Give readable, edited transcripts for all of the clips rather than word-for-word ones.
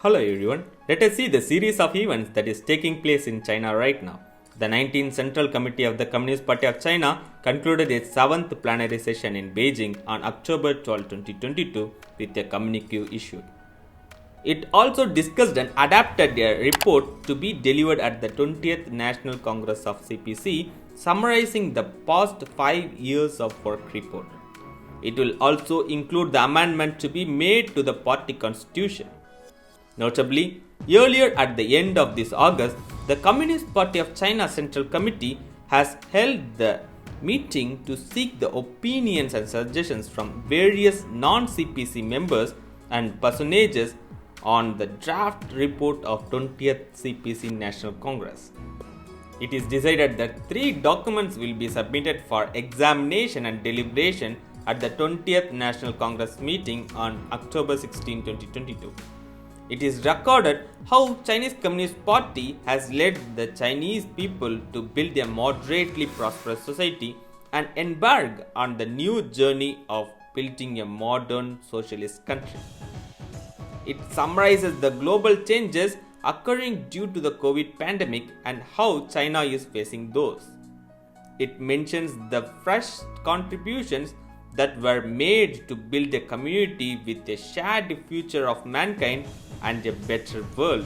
Hello everyone, let us see the series of events that is taking place in China right now. The 19th Central Committee of the Communist Party of China concluded its 7th plenary session in Beijing on October 12, 2022 with a communique issued. It also discussed and adapted a report to be delivered at the 20th National Congress of CPC summarizing the past 5 years of work report. It will also include the amendment to be made to the party constitution. Notably, earlier at the end of this August, the Communist Party of China Central Committee has held the meeting to seek the opinions and suggestions from various non-CPC members and personages on the draft report of 20th CPC National Congress. It is decided that 3 documents will be submitted for examination and deliberation at the 20th National Congress meeting on October 16, 2022. It is recorded how Chinese Communist Party has led the Chinese people to build a moderately prosperous society and embark on the new journey of building a modern socialist country. It summarizes the global changes occurring due to the COVID pandemic and how China is facing those. It mentions the fresh contributions that were made to build a community with a shared future of mankind and a better world.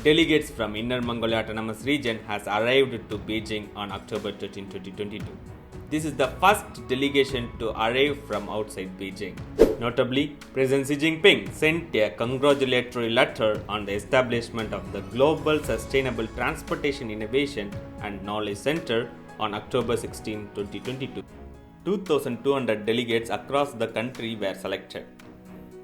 Delegates from Inner Mongolia Autonomous Region has arrived to Beijing on October 13, 2022. This is the first delegation to arrive from outside Beijing. Notably, President Xi Jinping sent a congratulatory letter on the establishment of the Global Sustainable Transportation Innovation and Knowledge Center on October 16, 2022. 2,200 delegates across the country were selected,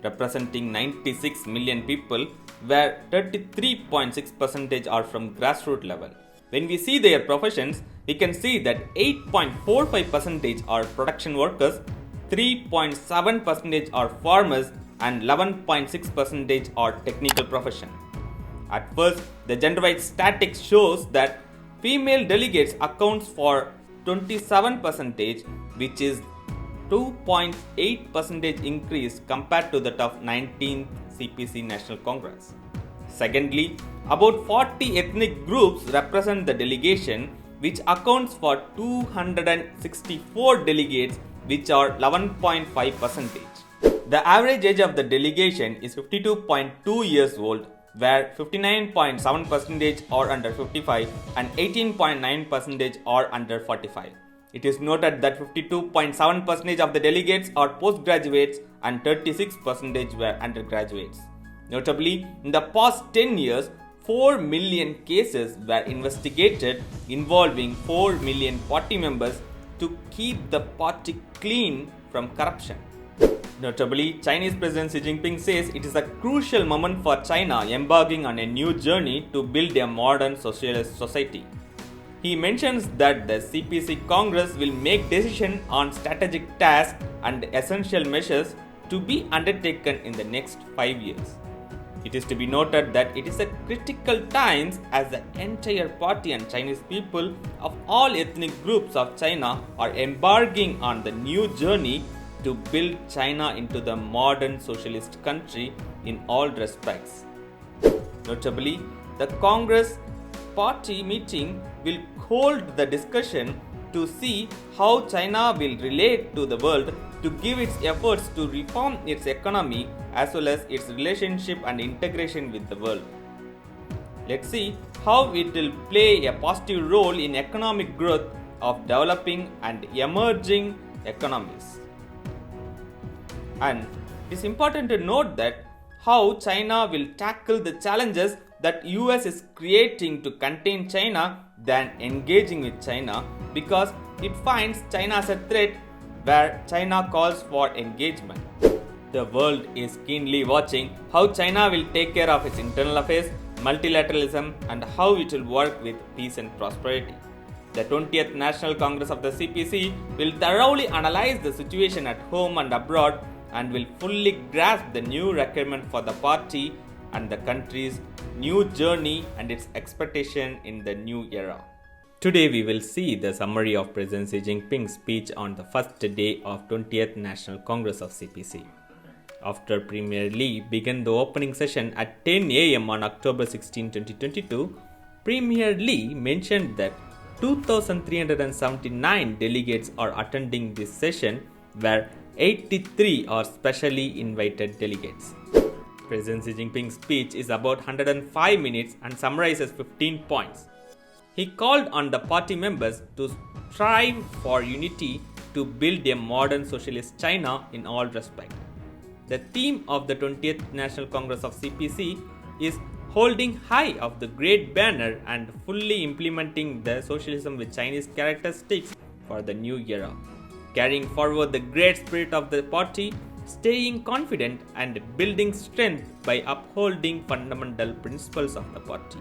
representing 96 million people, where 33.6% are from grassroots level. When we see their professions, we can see that 8.45% are production workers, 3.7% are farmers, and 11.6% are technical profession. At first, the gender-wise statistics shows that female delegates accounts for 27%, which is 2.8% increase compared to that of 19th CPC National Congress. Secondly, about 40 ethnic groups represent the delegation, which accounts for 264 delegates, which are 11.5%. The average age of the delegation is 52.2 years old, where 59.7% are under 55 and 18.9% are under 45. It is noted that 52.7% of the delegates are postgraduates and 36% were undergraduates. Notably, in the past 10 years, 4 million cases were investigated involving 4 million party members to keep the party clean from corruption. Notably, Chinese President Xi Jinping says it is a crucial moment for China embarking on a new journey to build a modern socialist society. He mentions that the CPC Congress will make decisions on strategic tasks and essential measures to be undertaken in the next 5 years. It is to be noted that it is a critical times as the entire party and Chinese people of all ethnic groups of China are embarking on the new journey to build China into the modern socialist country in all respects. Notably, the Congress party meeting will hold the discussion to see how China will relate to the world to give its efforts to reform its economy as well as its relationship and integration with the world. Let's see how it will play a positive role in economic growth of developing and emerging economies. And it is important to note that how China will tackle the challenges that US is creating to contain China than engaging with China, because it finds China as a threat where China calls for engagement. The world is keenly watching how China will take care of its internal affairs, multilateralism, and how it will work with peace and prosperity. The 20th National Congress of the CPC will thoroughly analyze the situation at home and abroad and will fully grasp the new requirement for the party and the country's new journey and its expectation in the new era. Today we will see the summary of President Xi Jinping's speech on the first day of 20th National Congress of CPC. After Premier Li began the opening session at 10 a.m. on October 16, 2022, Premier Li mentioned that 2,379 delegates are attending this session, where 83 are specially invited delegates. President Xi Jinping's speech is about 105 minutes and summarizes 15 points. He called on the party members to strive for unity to build a modern socialist China in all respects. The theme of the 20th National Congress of CPC is holding high of the great banner and fully implementing the socialism with Chinese characteristics for the new era, carrying forward the great spirit of the party, staying confident and building strength by upholding fundamental principles of the party.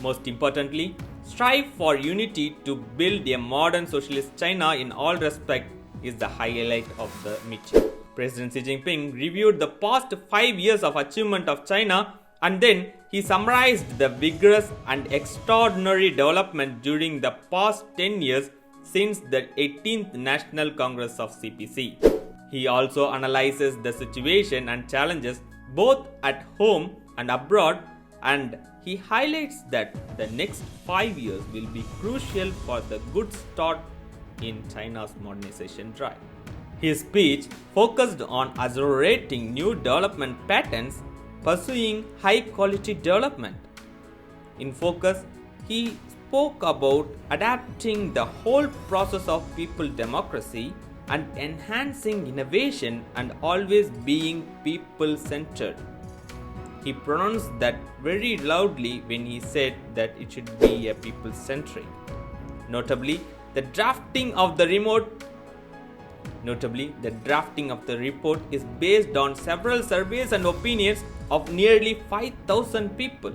Most importantly, strive for unity to build a modern socialist China in all respects is the highlight of the meeting. President Xi Jinping reviewed the past 5 years of achievement of China, and then he summarized the vigorous and extraordinary development during the past 10 years since the 18th National Congress of CPC. He also analyzes the situation and challenges both at home and abroad, and he highlights that the next 5 years will be crucial for the good start in China's modernization drive. His speech focused on accelerating new development patterns, pursuing high-quality development. In focus, he spoke about adapting the whole process of people democracy and enhancing innovation and always being people-centered. He pronounced that very loudly when he said that it should be a people-centric. Notably, the drafting of the report is based on several surveys and opinions of nearly 5,000 people.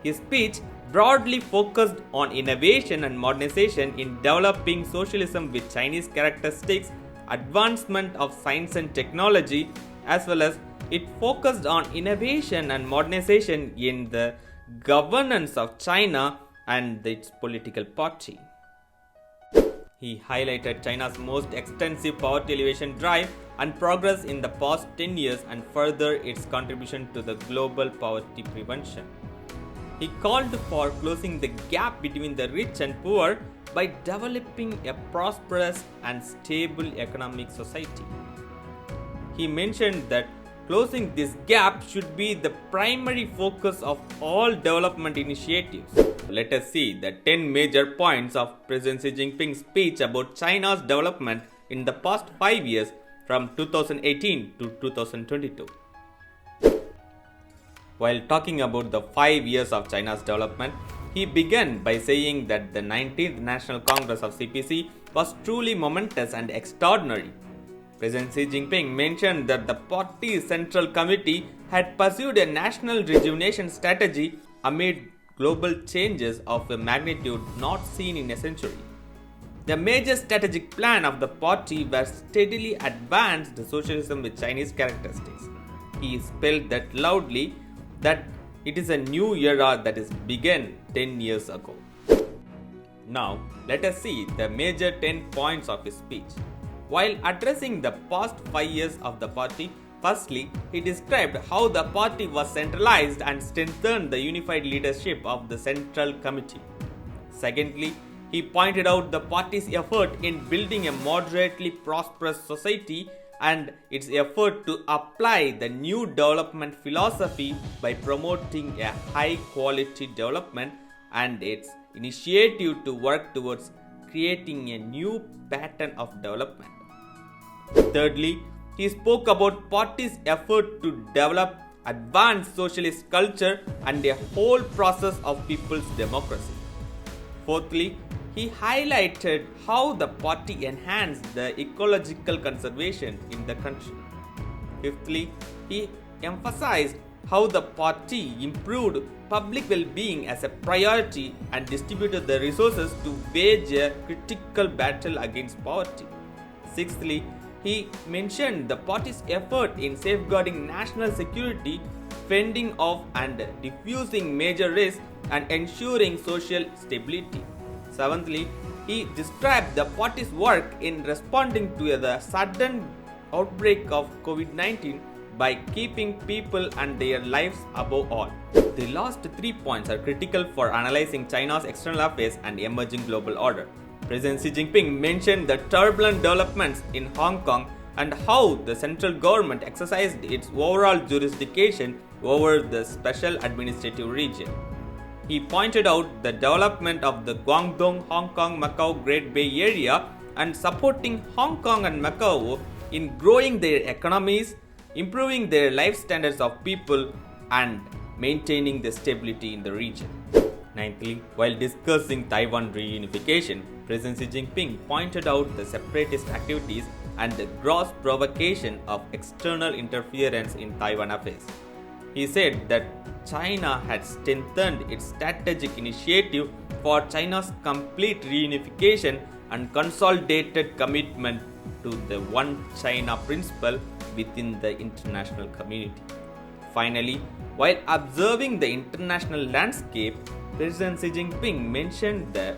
His speech broadly focused on innovation and modernization in developing socialism with Chinese characteristics, advancement of science and technology, as well as it focused on innovation and modernization in the governance of China and its political party. He highlighted China's most extensive poverty alleviation drive and progress in the past 10 years and further its contribution to the global poverty prevention. He called for closing the gap between the rich and poor by developing a prosperous and stable economic society. He mentioned that closing this gap should be the primary focus of all development initiatives. Let us see the 10 major points of President Xi Jinping's speech about China's development in the past 5 years from 2018 to 2022. While talking about the 5 years of China's development, he began by saying that the 19th National Congress of CPC was truly momentous and extraordinary. President Xi Jinping mentioned that the party's Central Committee had pursued a national rejuvenation strategy amid global changes of a magnitude not seen in a century. The major strategic plan of the party was steadily advanced socialism with Chinese characteristics. He spelled that loudly that it is a new era that is begun 10 years ago. Now, let us see the major 10 points of his speech. While addressing the past 5 years of the party, firstly, he described how the party was centralized and strengthened the unified leadership of the Central Committee. Secondly, he pointed out the party's effort in building a moderately prosperous society and its effort to apply the new development philosophy by promoting a high-quality development and its initiative to work towards creating a new pattern of development. Thirdly, he spoke about party's effort to develop advanced socialist culture and a whole process of people's democracy. Fourthly, he highlighted how the party enhanced the ecological conservation in the country. Fifthly, he emphasized how the party improved public well-being as a priority and distributed the resources to wage a critical battle against poverty. Sixthly, he mentioned the party's effort in safeguarding national security, fending off and diffusing major risks, and ensuring social stability. Seventhly, he described the party's work in responding to the sudden outbreak of COVID-19 by keeping people and their lives above all. The last 3 points are critical for analyzing China's external affairs and emerging global order. President Xi Jinping mentioned the turbulent developments in Hong Kong and how the central government exercised its overall jurisdiction over the special administrative region. He pointed out the development of the Guangdong, Hong Kong, Macau Great Bay Area and supporting Hong Kong and Macau in growing their economies, improving their life standards of people and maintaining the stability in the region. Ninthly, while discussing Taiwan reunification, President Xi Jinping pointed out the separatist activities and the gross provocation of external interference in Taiwan affairs. He said that China had strengthened its strategic initiative for China's complete reunification and consolidated commitment to the One China principle within the international community. Finally, while observing the international landscape, President Xi Jinping mentioned the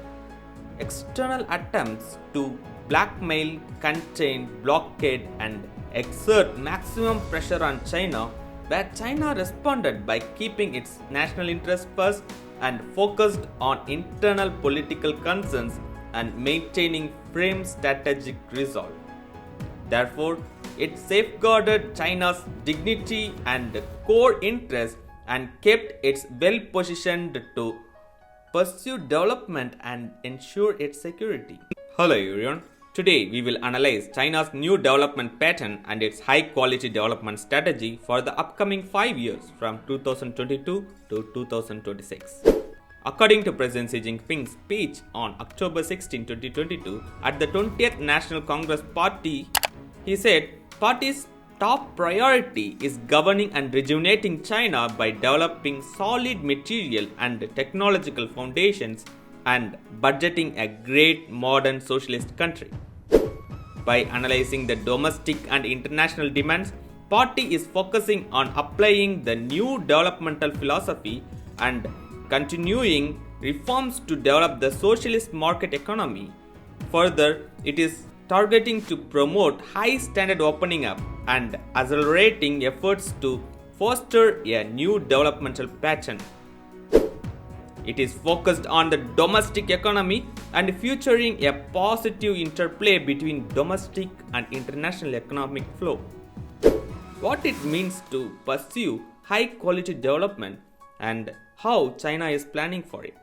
external attempts to blackmail, contain, blockade, and exert maximum pressure on China, where China responded by keeping its national interests first and focused on internal political concerns and maintaining firm strategic resolve. Therefore, it safeguarded China's dignity and core interests and kept it well positioned to pursue development and ensure its security. Hello everyone. Today we will analyze China's new development pattern and its high quality development strategy for the upcoming 5 years from 2022 to 2026. According to President Xi Jinping's speech on October 16, 2022 at the 20th National Congress Party, he said, Party's top priority is governing and rejuvenating China by developing solid material and technological foundations and budgeting a great modern socialist country. By analyzing the domestic and international demands, Party is focusing on applying the new developmental philosophy and continuing reforms to develop the socialist market economy. Further, it is targeting to promote high standard opening up and accelerating efforts to foster a new developmental pattern. It is focused on the domestic economy and featuring a positive interplay between domestic and international economic flow. What it means to pursue high quality development and how China is planning for it.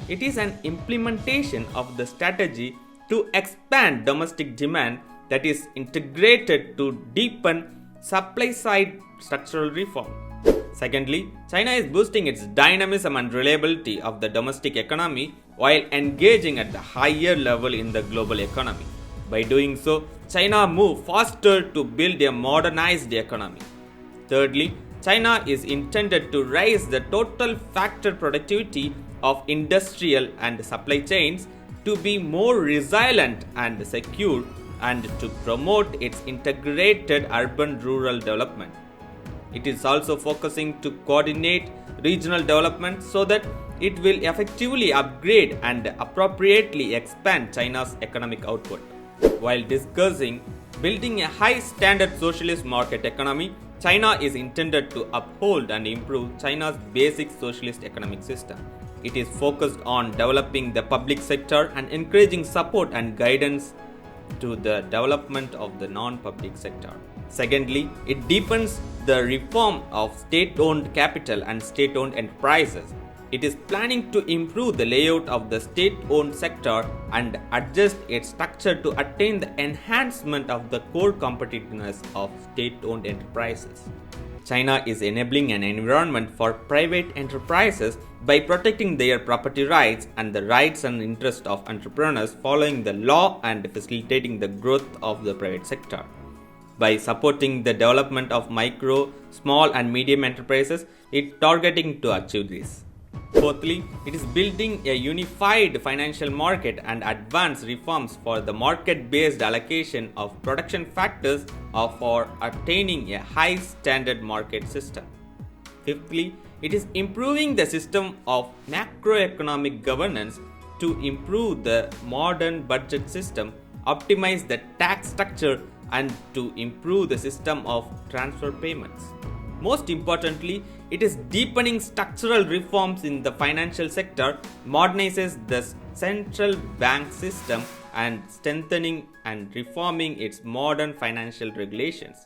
It is an implementation of the strategy to expand domestic demand that is integrated to deepen supply-side structural reform. Secondly, China is boosting its dynamism and reliability of the domestic economy while engaging at the higher level in the global economy. By doing so, China moves faster to build a modernized economy. Thirdly, China is intended to raise the total factor productivity of industrial and supply chains to be more resilient and secure and to promote its integrated urban-rural development. It is also focusing to coordinate regional development so that it will effectively upgrade and appropriately expand China's economic output. While discussing building a high-standard socialist market economy, China is intended to uphold and improve China's basic socialist economic system. It is focused on developing the public sector and encouraging support and guidance to the development of the non-public sector. Secondly, it deepens the reform of state-owned capital and state-owned enterprises. It is planning to improve the layout of the state-owned sector and adjust its structure to attain the enhancement of the core competitiveness of state-owned enterprises. China is enabling an environment for private enterprises by protecting their property rights and the rights and interests of entrepreneurs following the law and facilitating the growth of the private sector. By supporting the development of micro, small and medium enterprises, it is targeting to achieve this. Fourthly, it is building a unified financial market and advanced reforms for the market-based allocation of production factors for attaining a high standard market system. Fifthly, it is improving the system of macroeconomic governance to improve the modern budget system, optimize the tax structure and to improve the system of transfer payments. Most importantly, it is deepening structural reforms in the financial sector, modernizes the central bank system, and strengthening and reforming its modern financial regulations.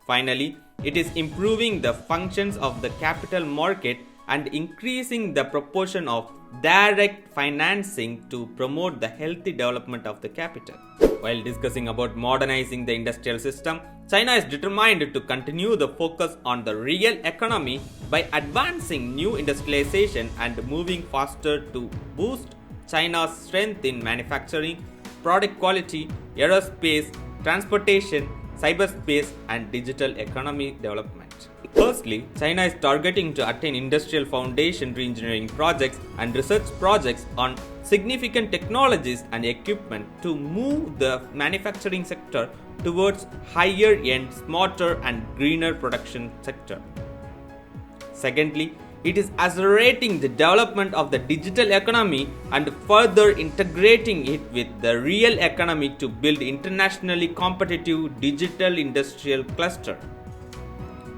Finally, it is improving the functions of the capital market and increasing the proportion of direct financing to promote the healthy development of the capital. While discussing about modernizing the industrial system, China is determined to continue the focus on the real economy by advancing new industrialization and moving faster to boost China's strength in manufacturing, product quality, aerospace, transportation, cyberspace, and digital economy development. Firstly, China is targeting to attain industrial foundation re-engineering projects and research projects on significant technologies and equipment to move the manufacturing sector towards higher end, smarter and greener production sector. Secondly, it is accelerating the development of the digital economy and further integrating it with the real economy to build internationally competitive digital industrial cluster.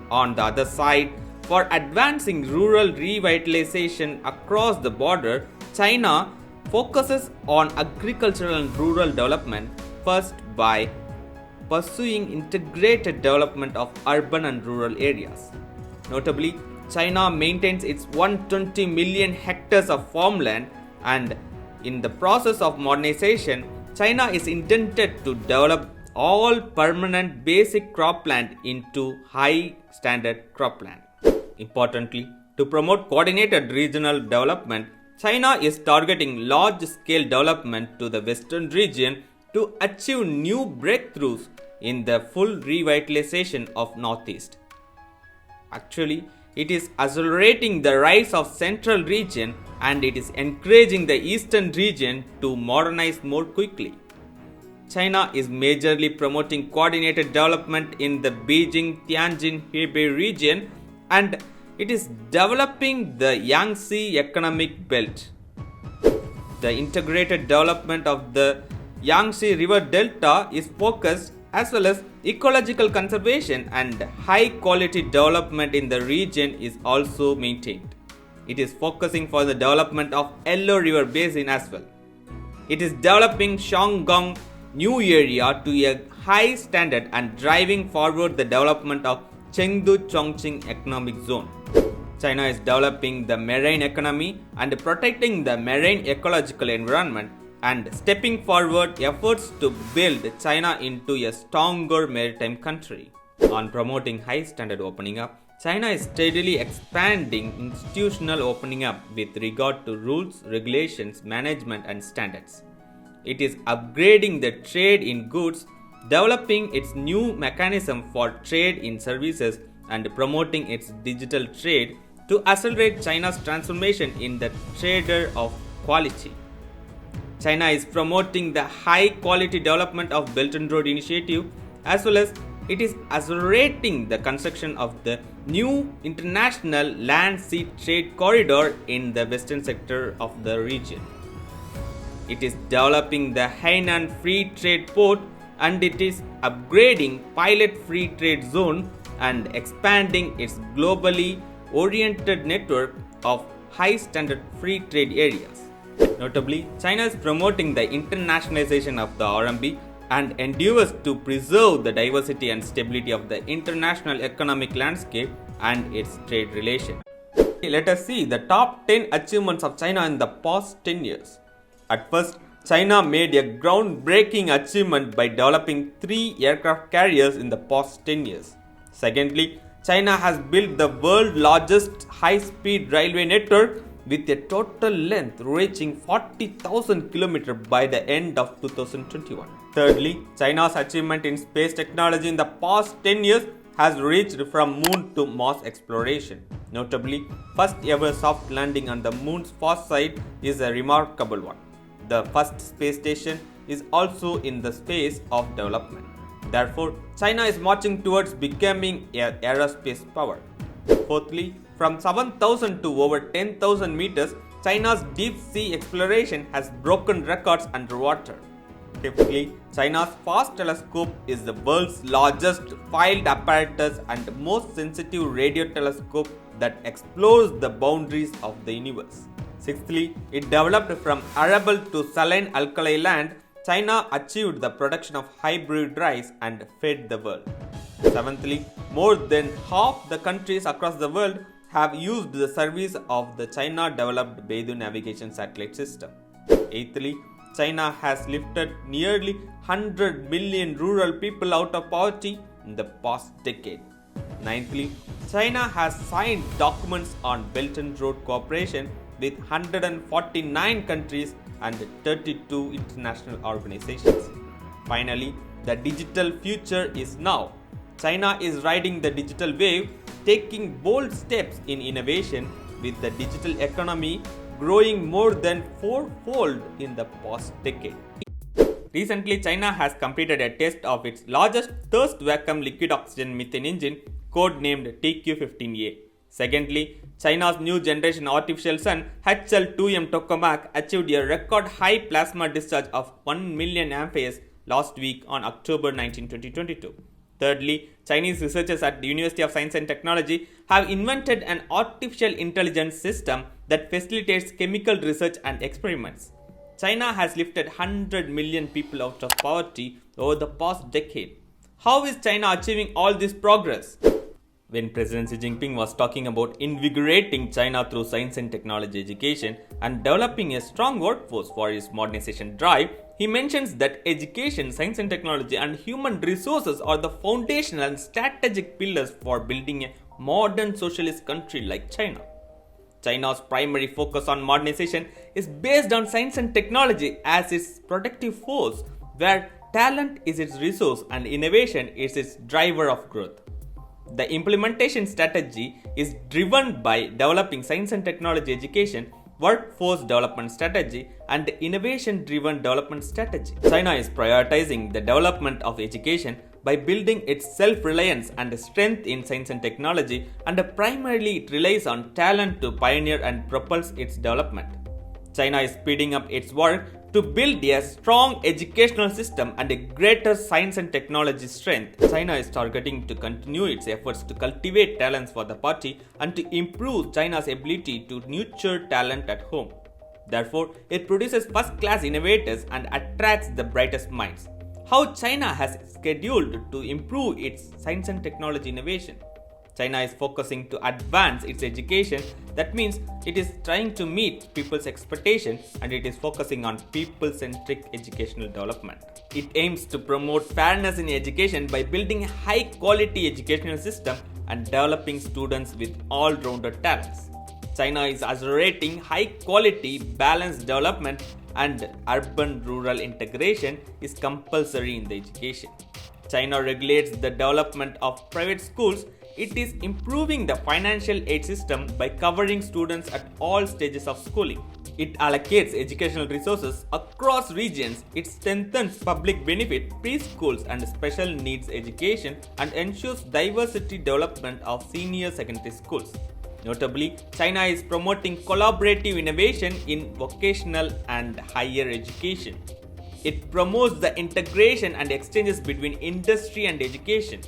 On the other side, for advancing rural revitalization across the border, China focuses on agricultural and rural development first by pursuing integrated development of urban and rural areas. Notably, China maintains its 120 million hectares of farmland, and in the process of modernization, China is intended to develop all permanent basic cropland into high standard cropland. Importantly, to promote coordinated regional development, China is targeting large-scale development to the western region to achieve new breakthroughs in the full revitalization of Northeast. Actually, it is accelerating the rise of central region and it is encouraging the eastern region to modernize more quickly. China is majorly promoting coordinated development in the Beijing-Tianjin-Hebei region, and it is developing the Yangtze economic belt. The integrated development of the Yangtze River Delta is focused, as well as ecological conservation and high quality development in the region is also maintained. It is focusing for the development of Yellow River Basin as well. It is developing Shandong new area to a high standard and driving forward the development of Chengdu Chongqing economic zone. China is developing the marine economy and protecting the marine ecological environment and stepping forward efforts to build China into a stronger maritime country. On promoting high standard opening up, China is steadily expanding institutional opening up with regard to rules, regulations, management and standards. It is upgrading the trade in goods, developing its new mechanism for trade in services, and promoting its digital trade to accelerate China's transformation in the trader of quality. China is promoting the high quality development of Belt and Road Initiative, as well as it is accelerating the construction of the new international land-sea trade corridor in the western sector of the region. It is developing the Hainan Free Trade Port, and it is upgrading Pilot Free Trade Zone and expanding its globally oriented network of high standard free trade areas. Notably, China is promoting the internationalization of the RMB and endeavors to preserve the diversity and stability of the international economic landscape and its trade relations. Let us see the top 10 achievements of China in the past 10 years. At first, China made a groundbreaking achievement by developing 3 aircraft carriers in the past 10 years. Secondly, China has built the world's largest high-speed railway network with a total length reaching 40,000 km by the end of 2021. Thirdly, China's achievement in space technology in the past 10 years has reached from moon to Mars exploration. Notably, first ever soft landing on the moon's far side is a remarkable one. The first space station is also in the phase of development. Therefore, China is marching towards becoming an aerospace power. Fourthly, from 7,000 to over 10,000 meters, China's deep sea exploration has broken records underwater. Scientifically, China's FAST telescope is the world's largest field apparatus and most sensitive radio telescope that explores the boundaries of the universe. Sixthly, it developed from arable to saline alkali land. China achieved the production of hybrid rice and fed the world. Seventhly, more than half the countries across the world have used the service of the China-developed Beidou navigation satellite system. Eighthly, China has lifted nearly 100 million rural people out of poverty in the past decade. Ninthly, China has signed documents on Belt and Road cooperation with 149 countries and 32 international organizations. Finally, the digital future is now. China is riding the digital wave, taking bold steps in innovation, with the digital economy growing more than fourfold in the past decade. Recently, China has completed a test of its largest thrust vacuum liquid oxygen methane engine, codenamed TQ-15A. Secondly, China's new generation artificial sun HL2M tokamak achieved a record high plasma discharge of 1 million amperes last week on October 19, 2022. Thirdly, Chinese researchers at the University of Science and Technology have invented an artificial intelligence system that facilitates chemical research and experiments. China has lifted 100 million people out of poverty over the past decade. How is China achieving all this progress? When President Xi Jinping was talking about invigorating China through science and technology education and developing a strong workforce for its modernization drive, he mentions that education, science and technology, and human resources are the foundational and strategic pillars for building a modern socialist country like China. China's primary focus on modernization is based on science and technology as its productive force, where talent is its resource and innovation is its driver of growth. The implementation strategy is driven by developing science and technology education, workforce development strategy, and innovation-driven development strategy. China is prioritizing the development of education by building its self-reliance and strength in science and technology, and primarily it relies on talent to pioneer and propulse its development. China is speeding up its work to build a strong educational system and a greater science and technology strength. China is targeting to continue its efforts to cultivate talents for the party and to improve China's ability to nurture talent at home. Therefore, it produces first-class innovators and attracts the brightest minds. How China has scheduled to improve its science and technology innovation? China is focusing to advance its education. That means it is trying to meet people's expectations and it is focusing on people-centric educational development. It aims to promote fairness in education by building a high-quality educational system and developing students with all-rounded talents. China is accelerating high-quality, balanced development, and urban-rural integration is compulsory in the education. China regulates the development of private schools. It is improving the financial aid system by covering students at all stages of schooling. It allocates educational resources across regions. It strengthens public benefit preschools and special needs education and ensures diversity development of senior secondary schools. Notably, China is promoting collaborative innovation in vocational and higher education. It promotes the integration and exchanges between industry and education.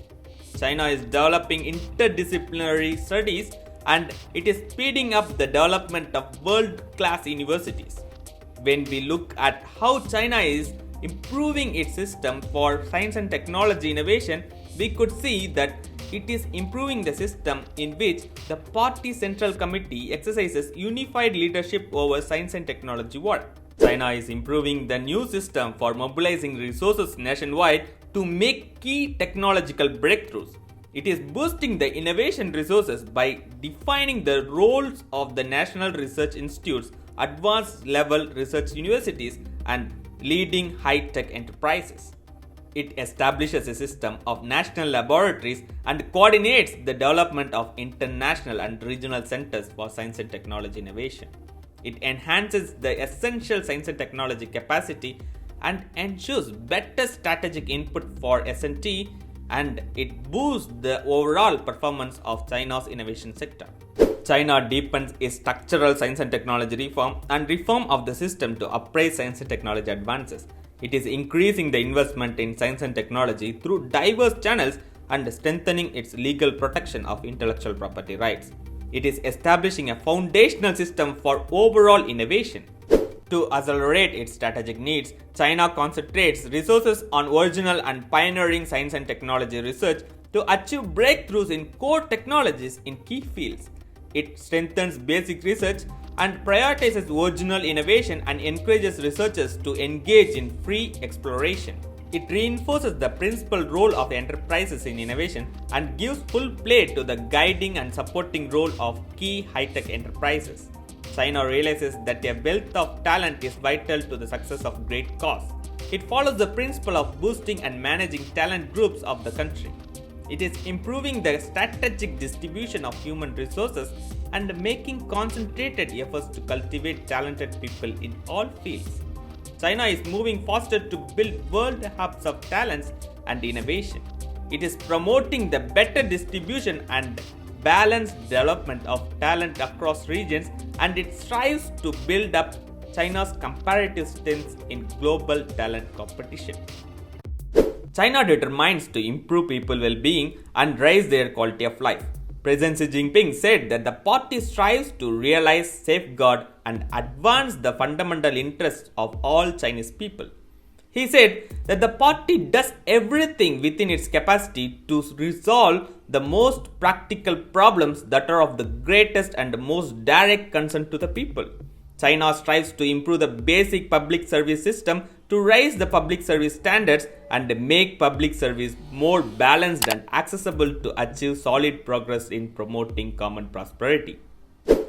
China is developing interdisciplinary studies and it is speeding up the development of world-class universities. When we look at how China is improving its system for science and technology innovation, we could see that it is improving the system in which the party central committee exercises unified leadership over science and technology work. China is improving the new system for mobilizing resources nationwide to make key technological breakthroughs. It is boosting the innovation resources by defining the roles of the national research institutes, advanced level research universities, and leading high-tech enterprises. It establishes a system of national laboratories and coordinates the development of international and regional centers for science and technology innovation. It enhances the essential science and technology capacity and ensures better strategic input for S&T, and it boosts the overall performance of China's innovation sector. China deepens its structural science and technology reform and reform of the system to appraise science and technology advances. It is increasing the investment in science and technology through diverse channels and strengthening its legal protection of intellectual property rights. It is establishing a foundational system for overall innovation. To accelerate its strategic needs, China concentrates resources on original and pioneering science and technology research to achieve breakthroughs in core technologies in key fields. It strengthens basic research and prioritizes original innovation and encourages researchers to engage in free exploration. It reinforces the principal role of enterprises in innovation and gives full play to the guiding and supporting role of key high-tech enterprises. China realizes that a wealth of talent is vital to the success of great cause. It follows the principle of boosting and managing talent groups of the country. It is improving the strategic distribution of human resources and making concentrated efforts to cultivate talented people in all fields. China is moving faster to build world hubs of talents and innovation. It is promoting the better distribution and balanced development of talent across regions, and it strives to build up China's comparative strength in global talent competition. China determines to improve people's well-being and raise their quality of life. President Xi Jinping said that the party strives to realize, safeguard, and advance the fundamental interests of all Chinese people. He said that the party does everything within its capacity to resolve the most practical problems that are of the greatest and most direct concern to the people. China strives to improve the basic public service system to raise the public service standards and make public service more balanced and accessible to achieve solid progress in promoting common prosperity.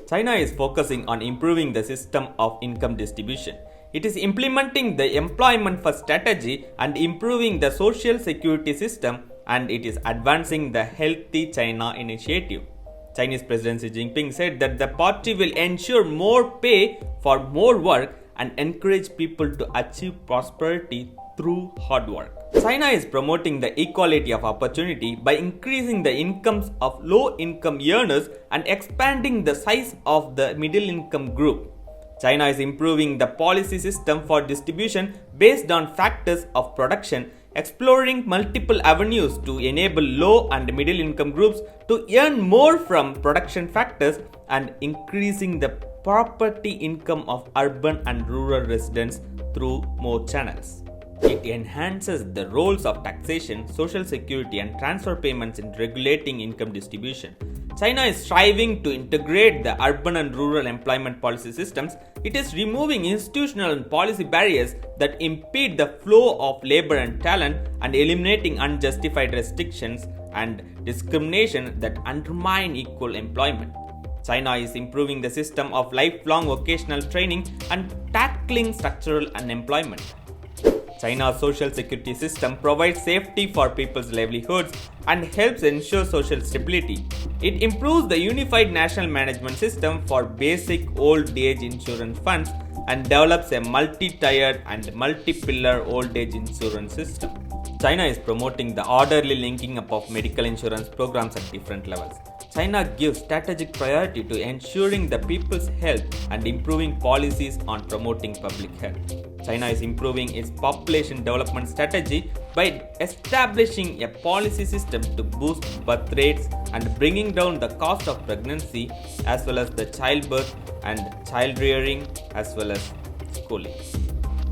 China is focusing on improving the system of income distribution. It is implementing the employment first strategy and improving the social security system, and it is advancing the Healthy China initiative. Chinese President Xi Jinping said that the party will ensure more pay for more work and encourage people to achieve prosperity through hard work. China is promoting the equality of opportunity by increasing the incomes of low-income earners and expanding the size of the middle-income group. China is improving the policy system for distribution based on factors of production, exploring multiple avenues to enable low and middle income groups to earn more from production factors and increasing the property income of urban and rural residents through more channels. It enhances the roles of taxation, social security, and transfer payments in regulating income distribution. China is striving to integrate the urban and rural employment policy systems. It is removing institutional and policy barriers that impede the flow of labor and talent and eliminating unjustified restrictions and discrimination that undermine equal employment. China is improving the system of lifelong vocational training and tackling structural unemployment. China's social security system provides safety for people's livelihoods and helps ensure social stability. It improves the unified national management system for basic old age insurance funds and develops a multi-tiered and multi-pillar old age insurance system. China is promoting the orderly linking up of medical insurance programs at different levels. China gives strategic priority to ensuring the people's health and improving policies on promoting public health. China is improving its population development strategy by establishing a policy system to boost birth rates and bringing down the cost of pregnancy as well as the childbirth and child rearing as well as schooling.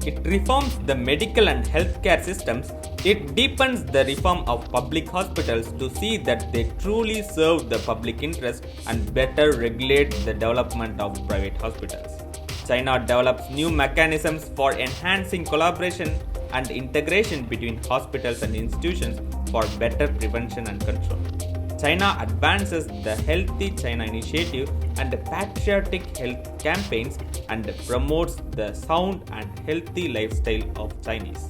It reforms the medical and healthcare systems. It deepens the reform of public hospitals to see that they truly serve the public interest and better regulate the development of private hospitals. China develops new mechanisms for enhancing collaboration and integration between hospitals and institutions for better prevention and control. China advances the Healthy China initiative and patriotic health campaigns and promotes the sound and healthy lifestyle of Chinese.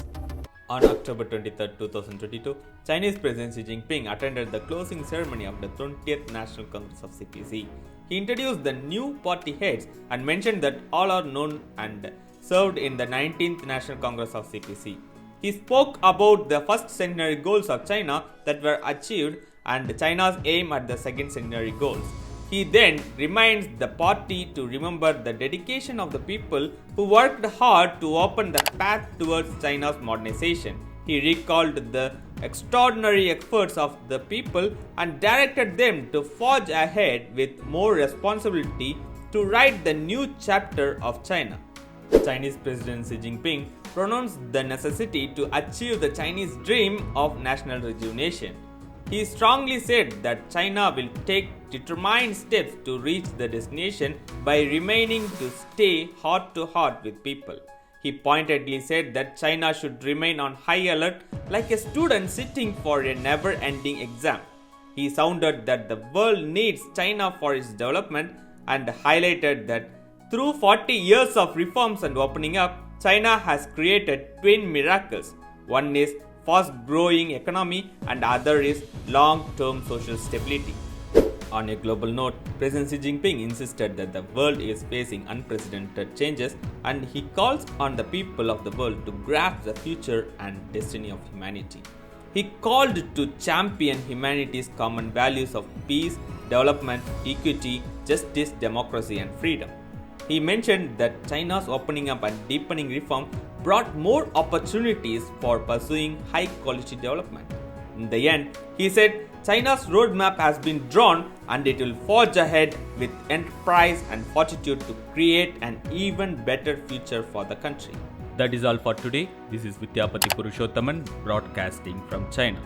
On October 23, 2022, Chinese President Xi Jinping attended the closing ceremony of the 20th National Congress of CPC. He introduced the new party heads and mentioned that all are known and served in the 19th National Congress of CPC. He spoke about the first centenary goals of China that were achieved and China's aim at the second centenary goals. He then reminds the party to remember the dedication of the people who worked hard to open the path towards China's modernization. He recalled the extraordinary efforts of the people and directed them to forge ahead with more responsibility to write the new chapter of China. Chinese President Xi Jinping pronounced the necessity to achieve the Chinese dream of national rejuvenation. He strongly said that China will take determined steps to reach the destination by remaining to stay heart to heart with people. He pointedly said that China should remain on high alert like a student sitting for a never-ending exam. He sounded that the world needs China for its development and highlighted that through 40 years of reforms and opening up, China has created twin miracles. One is fast-growing economy and other is long-term social stability. On a global note, President Xi Jinping insisted that the world is facing unprecedented changes and he calls on the people of the world to grasp the future and destiny of humanity. He called to champion humanity's common values of peace, development, equity, justice, democracy, and freedom. He mentioned that China's opening up and deepening reform brought more opportunities for pursuing high-quality development. In the end, he said, China's roadmap has been drawn and it will forge ahead with enterprise and fortitude to create an even better future for the country. That is all for today. This is Vidyapati Purushothaman broadcasting from China.